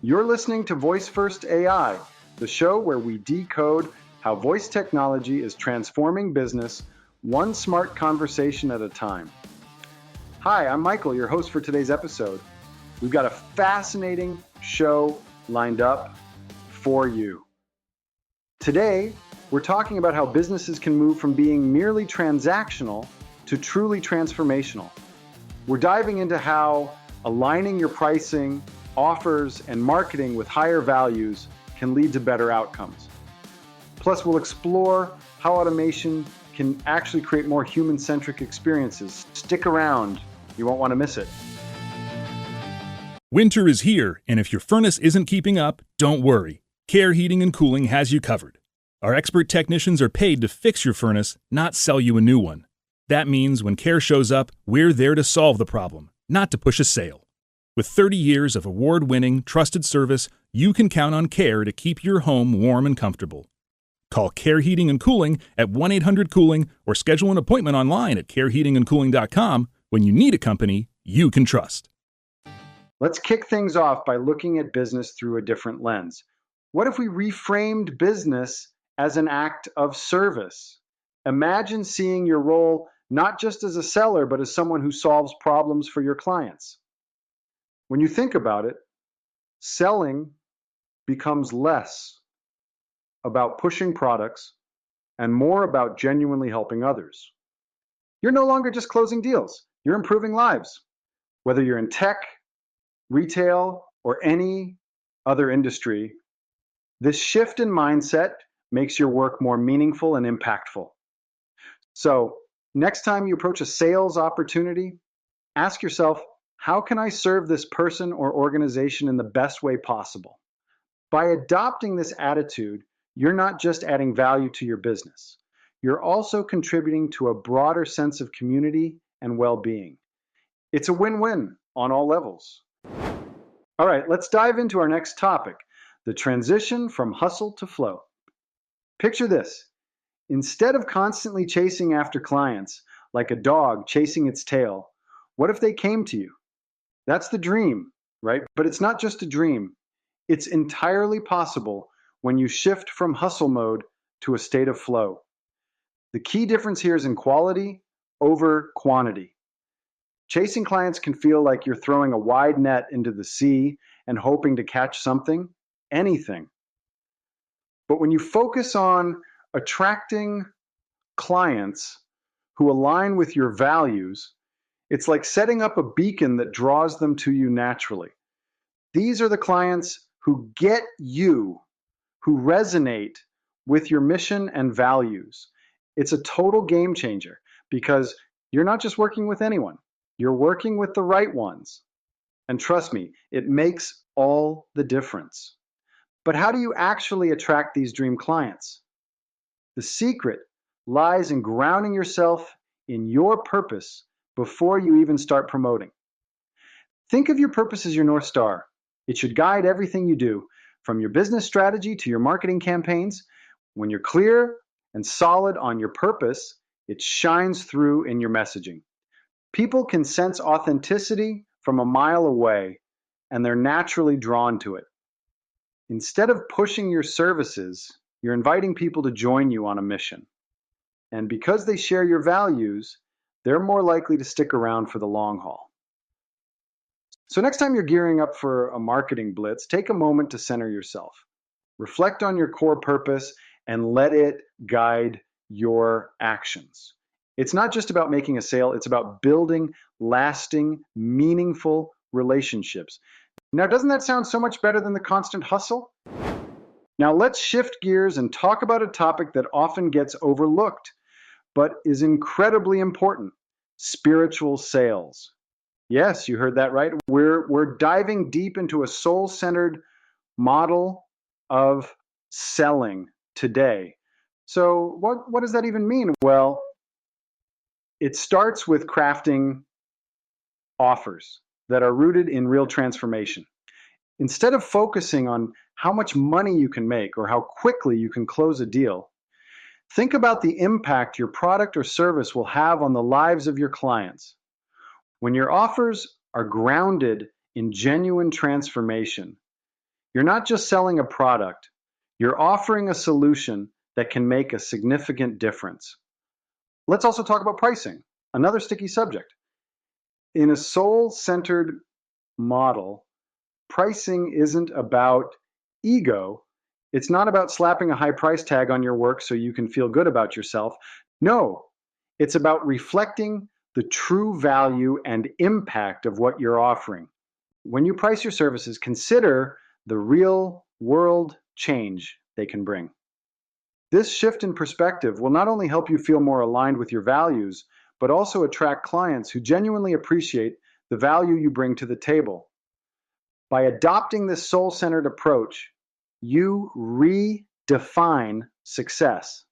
You're listening to Voice First AI, the show where we decode how voice technology is transforming business one smart conversation at a time. Hi, I'm Michael, your host for today's episode. We've got a fascinating show lined up for you. Today, we're talking about how businesses can move from being merely transactional to truly transformational. We're diving into how aligning your pricing, offers, and marketing with higher values can lead to better outcomes. Plus, we'll explore how automation can actually create more human-centric experiences. Stick around, you won't want to miss it. Winter is here, and if your furnace isn't keeping up, don't worry. Care Heating and Cooling has you covered. Our expert technicians are paid to fix your furnace, not sell you a new one. That means when Care shows up, we're there to solve the problem, not to push a sale. With 30 years of award-winning, trusted service, you can count on Care to keep your home warm and comfortable. Call Care Heating and Cooling at 1-800-COOLING or schedule an appointment online at careheatingandcooling.com when you need a company you can trust. Let's kick things off by looking at business through a different lens. What if we reframed business as an act of service? Imagine seeing your role not just as a seller, but as someone who solves problems for your clients. When you think about it, selling becomes less about pushing products and more about genuinely helping others. You're no longer just closing deals, you're improving lives. Whether you're in tech, retail, or any other industry, this shift in mindset makes your work more meaningful and impactful. So, next time you approach a sales opportunity, ask yourself, how can I serve this person or organization in the best way possible? By adopting this attitude, you're not just adding value to your business. You're also contributing to a broader sense of community and well-being. It's a win-win on all levels. All right, let's dive into our next topic, the transition from hustle to flow. Picture this. Instead of constantly chasing after clients, like a dog chasing its tail, what if they came to you? That's the dream, right? But it's not just a dream. It's entirely possible when you shift from hustle mode to a state of flow. The key difference here is in quality over quantity. Chasing clients can feel like you're throwing a wide net into the sea and hoping to catch something, anything. But when you focus on attracting clients who align with your values, it's like setting up a beacon that draws them to you naturally. These are the clients who get you, who resonate with your mission and values. It's a total game changer because you're not just working with anyone, you're working with the right ones. And trust me, it makes all the difference. But how do you actually attract these dream clients? The secret lies in grounding yourself in your purpose before you even start promoting. Think of your purpose as your North Star. It should guide everything you do, from your business strategy to your marketing campaigns. When you're clear and solid on your purpose, it shines through in your messaging. People can sense authenticity from a mile away, and they're naturally drawn to it. Instead of pushing your services, you're inviting people to join you on a mission. And because they share your values, they're more likely to stick around for the long haul. So next time you're gearing up for a marketing blitz, take a moment to center yourself. Reflect on your core purpose and let it guide your actions. It's not just about making a sale, it's about building lasting, meaningful relationships. Now, doesn't that sound so much better than the constant hustle? Now let's shift gears and talk about a topic that often gets overlooked, but is incredibly important: spiritual sales. Yes, you heard that right. We're diving deep into a soul-centered model of selling today. So what does that even mean? Well, it starts with crafting offers that are rooted in real transformation. Instead of focusing on how much money you can make or how quickly you can close a deal, think about the impact your product or service will have on the lives of your clients. When your offers are grounded in genuine transformation, You're not just selling a product, you're offering a solution that can make a significant difference. Let's also talk about pricing, another sticky subject. In a soul-centered model, pricing isn't about ego. It's not about slapping a high price tag on your work so you can feel good about yourself. No, it's about reflecting the true value and impact of what you're offering. When you price your services, consider the real world change they can bring. This shift in perspective will not only help you feel more aligned with your values, but also attract clients who genuinely appreciate the value you bring to the table. By adopting this soul-centered approach, you redefine success.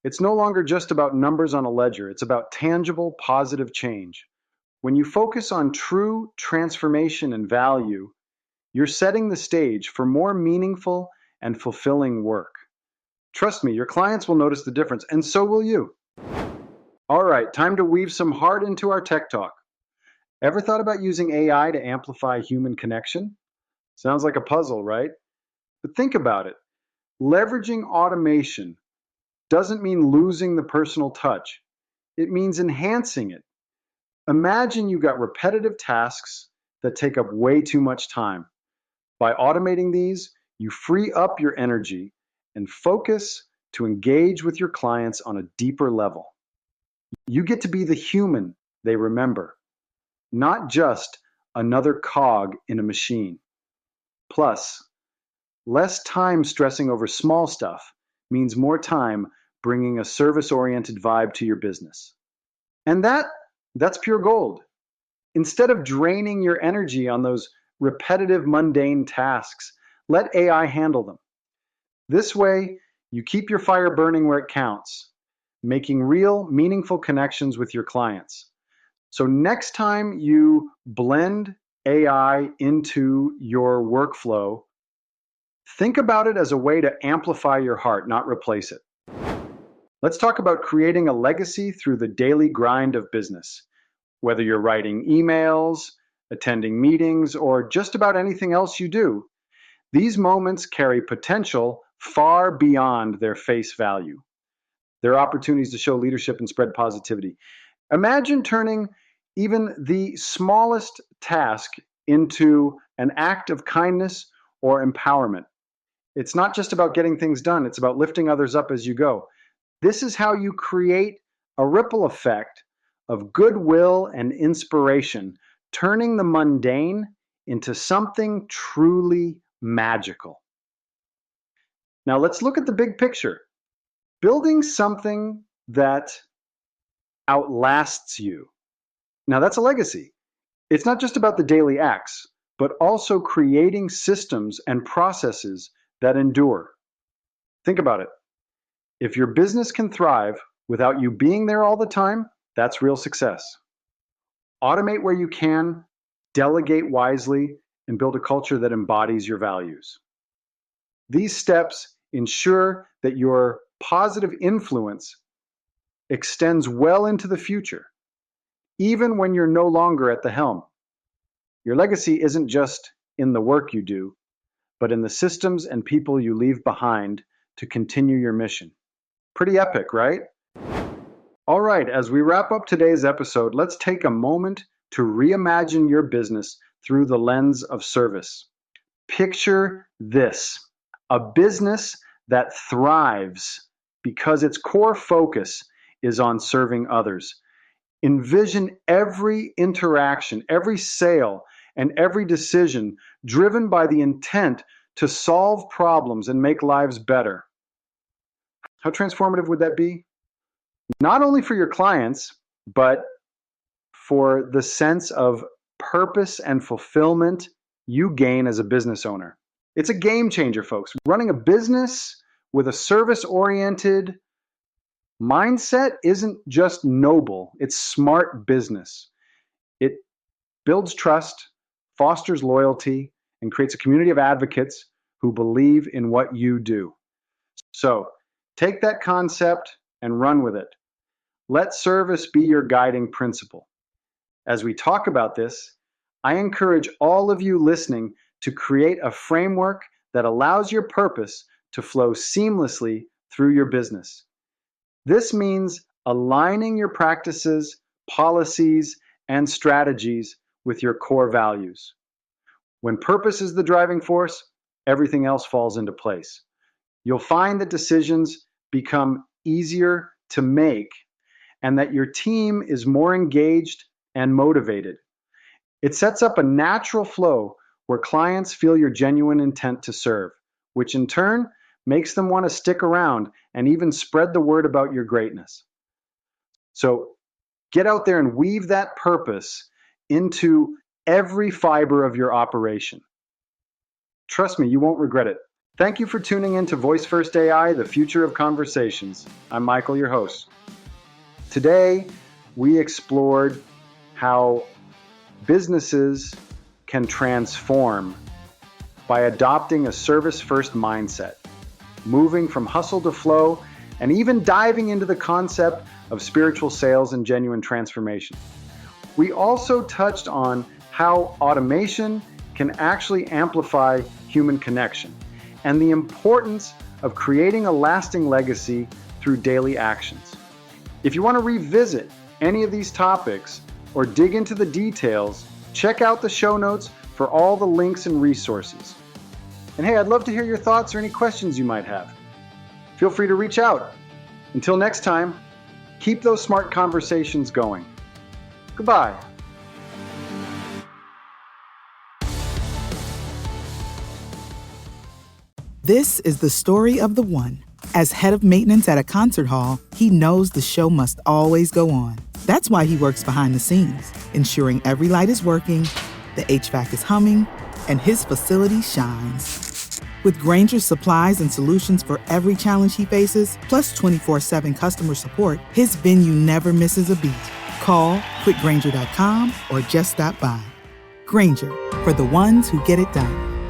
It's no longer just about numbers on a ledger. It's about tangible, positive change. When you focus on true transformation and value, you're setting the stage for more meaningful and fulfilling work. Trust me, your clients will notice the difference, and so will you. All right, time to weave some heart into our tech talk. Ever thought about using AI to amplify human connection? Sounds like a puzzle, right? But think about it. Leveraging automation doesn't mean losing the personal touch. It means enhancing it. Imagine you got repetitive tasks that take up way too much time. By automating these, you free up your energy and focus to engage with your clients on a deeper level. You get to be the human they remember, not just another cog in a machine. Plus, less time stressing over small stuff means more time bringing a service-oriented vibe to your business. And that's pure gold. Instead of draining your energy on those repetitive, mundane tasks, let AI handle them. This way, you keep your fire burning where it counts, making real, meaningful connections with your clients. So next time you blend AI into your workflow, think about it as a way to amplify your heart, not replace it. Let's talk about creating a legacy through the daily grind of business. Whether you're writing emails, attending meetings, or just about anything else you do, these moments carry potential far beyond their face value. They're opportunities to show leadership and spread positivity. Imagine turning even the smallest task into an act of kindness or empowerment. It's not just about getting things done, it's about lifting others up as you go. This is how you create a ripple effect of goodwill and inspiration, turning the mundane into something truly magical. Now let's look at the big picture. Building something that outlasts you. Now that's a legacy. It's not just about the daily acts, but also creating systems and processes that endure. Think about it. If your business can thrive without you being there all the time, that's real success. Automate where you can, delegate wisely, and build a culture that embodies your values. These steps ensure that your positive influence extends well into the future, even when you're no longer at the helm. Your legacy isn't just in the work you do, but in the systems and people you leave behind to continue your mission. Pretty epic, right? All right, as we wrap up today's episode, let's take a moment to reimagine your business through the lens of service. Picture this: a business that thrives because its core focus is on serving others. Envision every interaction, every sale, and every decision driven by the intent to solve problems and make lives better. How transformative would that be? Not only for your clients, but for the sense of purpose and fulfillment you gain as a business owner. It's a game changer, folks. Running a business with a service-oriented mindset isn't just noble, it's smart business. It builds trust, fosters loyalty, and creates a community of advocates who believe in what you do. So, take that concept and run with it. Let service be your guiding principle. As we talk about this, I encourage all of you listening to create a framework that allows your purpose to flow seamlessly through your business. This means aligning your practices, policies, and strategies with your core values. When purpose is the driving force, everything else falls into place. You'll find that decisions become easier to make and that your team is more engaged and motivated. It sets up a natural flow where clients feel your genuine intent to serve, which in turn makes them want to stick around and even spread the word about your greatness. So get out there and weave that purpose into every fiber of your operation. Trust me, you won't regret it. Thank you for tuning in to Voice First AI, the future of conversations. I'm Michael, your host. Today, we explored how businesses can transform by adopting a service-first mindset, moving from hustle to flow, and even diving into the concept of spiritual sales and genuine transformation. We also touched on how automation can actually amplify human connection and the importance of creating a lasting legacy through daily actions. If you want to revisit any of these topics or dig into the details, check out the show notes for all the links and resources. And hey, I'd love to hear your thoughts or any questions you might have. Feel free to reach out. Until next time, keep those smart conversations going. Goodbye. This is the story of the one. As head of maintenance at a concert hall, he knows the show must always go on. That's why he works behind the scenes, ensuring every light is working, the HVAC is humming, and his facility shines. With Grainger's supplies and solutions for every challenge he faces, plus 24/7 customer support, his venue never misses a beat. Call quickgrainger.com or just stop by. Grainger, for the ones who get it done.